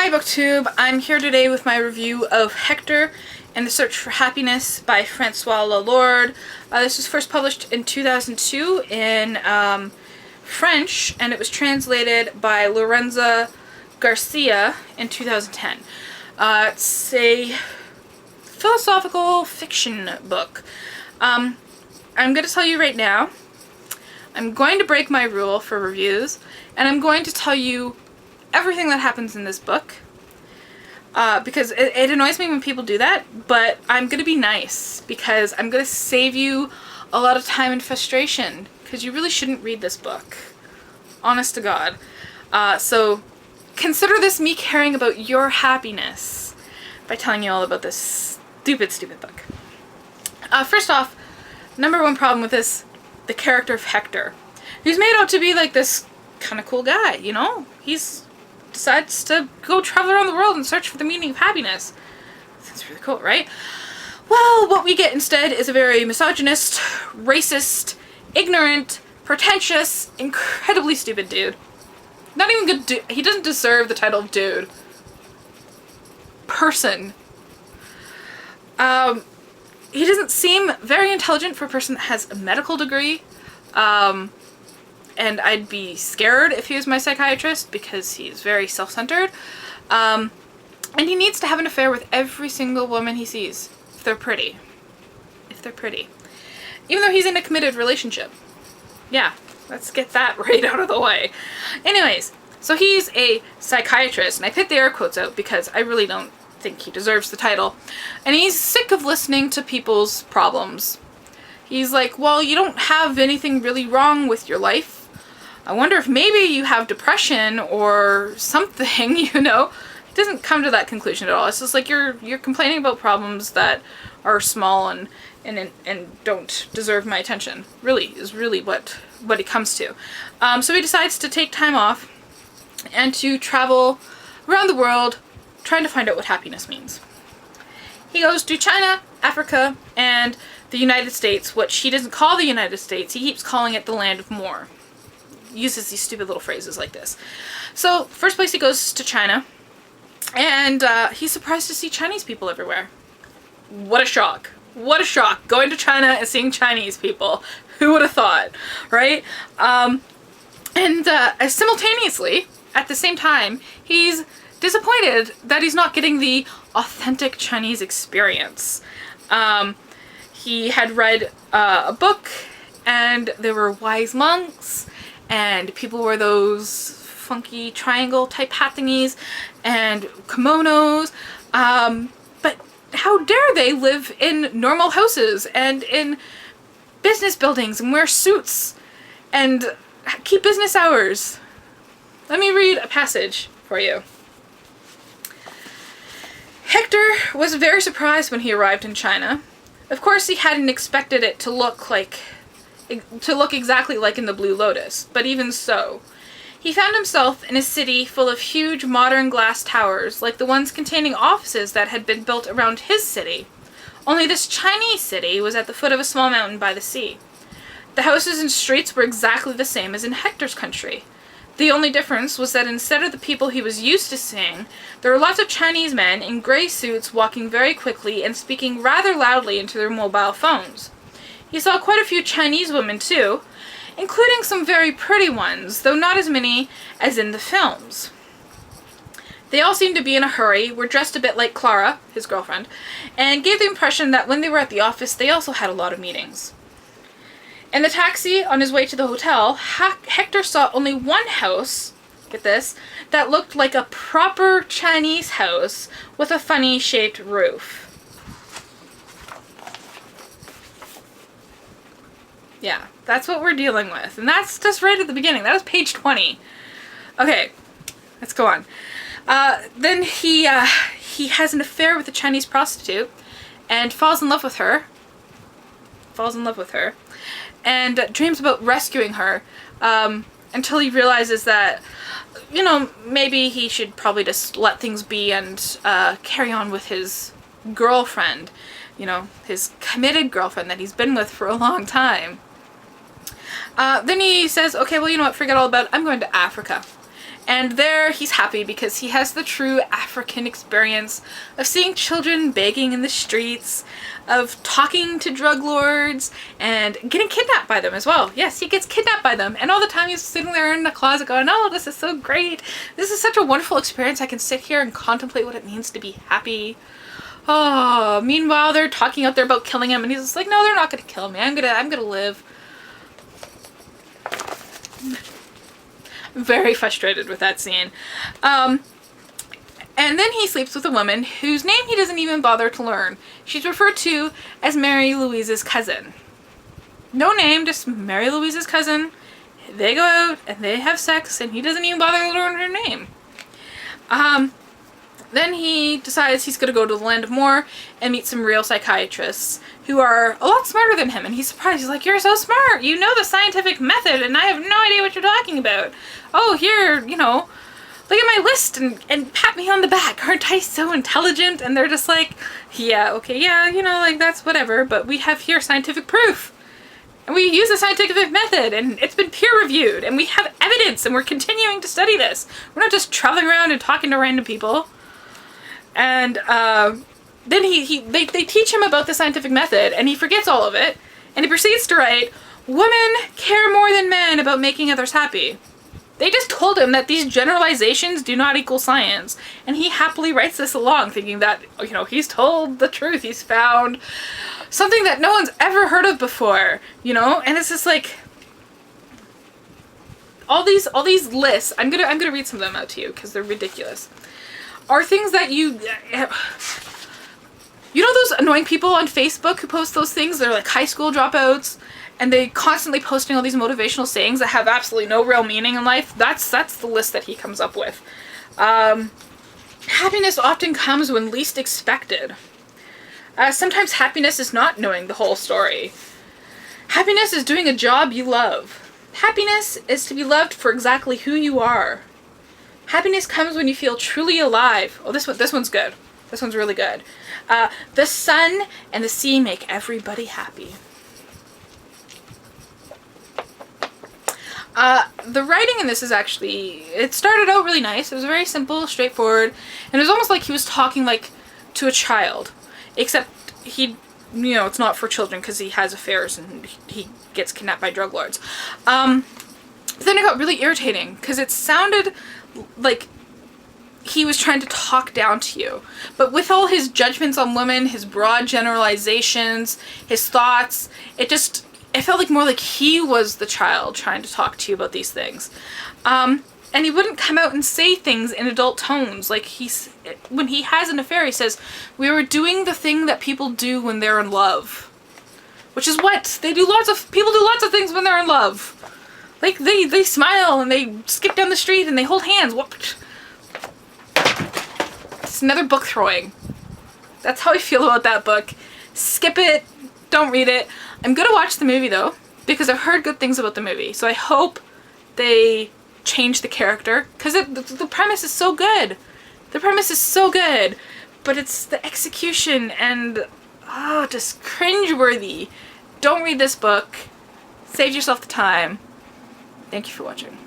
Hi Booktube, I'm here today with my review of Hector and the Search for Happiness by Francois Lalorde. This was first published in 2002 in French, and it was translated by Lorenza Garcia in 2010. It's a philosophical fiction book. I'm going to tell you right now, I'm going to break my rule for reviews, and I'm going to tell you everything that happens in this book, because it annoys me when people do that, but I'm going to be nice, because I'm going to save you a lot of time and frustration, because you really shouldn't read this book. Honest to God. So consider this me caring about your happiness by telling you all about this stupid book. First off, number one problem with this, the character of Hector. He's made out to be like this kind of cool guy, you know? He's decides to go travel around the world and search for the meaning of happiness. That's really cool, right? Well, what we get instead is a very misogynist, racist, ignorant, pretentious, incredibly stupid dude. Not even good dude. He doesn't deserve the title of dude. Person. He doesn't seem very intelligent for a person that has a medical degree. And I'd be scared if he was my psychiatrist because he's very self-centered. And he needs to have an affair with every single woman he sees, if they're pretty. If they're pretty. Even though he's in a committed relationship. Yeah, let's get that right out of the way. Anyways, so he's a psychiatrist, and I picked the air quotes out because I really don't think he deserves the title. And he's sick of listening to people's problems. He's like, well, you don't have anything really wrong with your life. I wonder if maybe you have depression or something, you know? It doesn't come to that conclusion at all. It's just like you're complaining about problems that are small and don't deserve my attention. Really, is really what it comes to. So he decides to take time off and to travel around the world trying to find out what happiness means. He goes to China, Africa, and the United States, which he doesn't call the United States. He keeps calling it the land of more. Uses these stupid little phrases like this. So, first place he goes to China, and he's surprised to see Chinese people everywhere. What a shock. What a shock. Going to China and seeing Chinese people. Who would have thought, right? Simultaneously, at the same time, he's disappointed that he's not getting the authentic Chinese experience. He had read a book, and there were wise monks, and people wore those funky triangle type hat thingies and kimonos, but how dare they live in normal houses and in business buildings and wear suits and keep business hours. Let me read a passage for you. Hector was very surprised when he arrived in China. Of course, he hadn't expected it to look exactly like in the Blue Lotus, but even so, he found himself in a city full of huge modern glass towers, like the ones containing offices that had been built around his city. Only this Chinese city was at the foot of a small mountain by the sea. The houses and streets were exactly the same as in Hector's country. The only difference was that instead of the people he was used to seeing, there were lots of Chinese men in gray suits walking very quickly and speaking rather loudly into their mobile phones. He saw quite a few Chinese women too, including some very pretty ones, though not as many as in the films. They all seemed to be in a hurry, were dressed a bit like Clara, his girlfriend, and gave the impression that when they were at the office they also had a lot of meetings. In the taxi on his way to the hotel, Hector saw only one house, get this, that looked like a proper Chinese house with a funny shaped roof. Yeah, that's what we're dealing with. And that's just right at the beginning. That was page 20. Okay, let's go on. Then he has an affair with a Chinese prostitute and falls in love with her. And dreams about rescuing her until he realizes that, you know, maybe he should probably just let things be and carry on with his girlfriend. You know, his committed girlfriend that he's been with for a long time. Then he says, okay, well, you know what, forget all about it. I'm going to Africa. And there he's happy because he has the true African experience of seeing children begging in the streets, of talking to drug lords, and getting kidnapped by them as well. Yes, he gets kidnapped by them. And all the time he's sitting there in the closet going, oh, this is so great. This is such a wonderful experience. I can sit here and contemplate what it means to be happy. Oh, meanwhile they're talking out there about killing him, and he's just like, no, they're not gonna kill me. I'm gonna live. Very frustrated with that scene. And then he sleeps with a woman whose name he doesn't even bother to learn. She's referred to as Mary Louise's cousin. No name, just Mary Louise's cousin. They go out and they have sex, and he doesn't even bother to learn her name. Then he decides he's going to go to the Land of More and meet some real psychiatrists who are a lot smarter than him. And he's surprised. He's like, you're so smart. You know the scientific method, and I have no idea what you're talking about. Oh, here, you know, look at my list and pat me on the back. Aren't I so intelligent? And they're just like, yeah, okay, yeah, you know, like, that's whatever. But we have here scientific proof. And we use the scientific method, and it's been peer-reviewed. And we have evidence, and we're continuing to study this. We're not just traveling around and talking to random people. And then they teach him about the scientific method, and he forgets all of it, and he proceeds to write, women care more than men about making others happy. They just told him that these generalizations do not equal science, and he happily writes this along, thinking that, you know, he's told the truth. He's found something that no one's ever heard of before, you know? And it's just like, all these lists, I'm gonna read some of them out to you, because they're ridiculous, are things that you know those annoying people on Facebook who post those things? They're like high school dropouts, and they constantly posting all these motivational sayings that have absolutely no real meaning in life. That's the list that he comes up with. Happiness often comes when least expected. Sometimes happiness is not knowing the whole story. Happiness is doing a job you love. Happiness is to be loved for exactly who you are. Happiness comes when you feel truly alive. Oh, this one's good. This one's really good. The sun and the sea make everybody happy. The writing in this is actually, it started out really nice. It was very simple, straightforward, and it was almost like he was talking like to a child, except he, you know, it's not for children because he has affairs and he gets kidnapped by drug lords. Then it got really irritating because it sounded like he was trying to talk down to you. But with all his judgments on women, his broad generalizations, his thoughts, it felt like more like he was the child trying to talk to you about these things. And he wouldn't come out and say things in adult tones. Like when he has an affair, he says, we were doing the thing that people do when they're in love. Which is what? People do lots of things when they're in love. Like, they smile, and they skip down the street, and they hold hands. What? It's another book throwing. That's how I feel about that book. Skip it. Don't read it. I'm gonna watch the movie, though, because I've heard good things about the movie. So I hope they change the character, because the premise is so good. The premise is so good. But it's the execution, and, just cringeworthy. Don't read this book. Save yourself the time. Thank you for watching.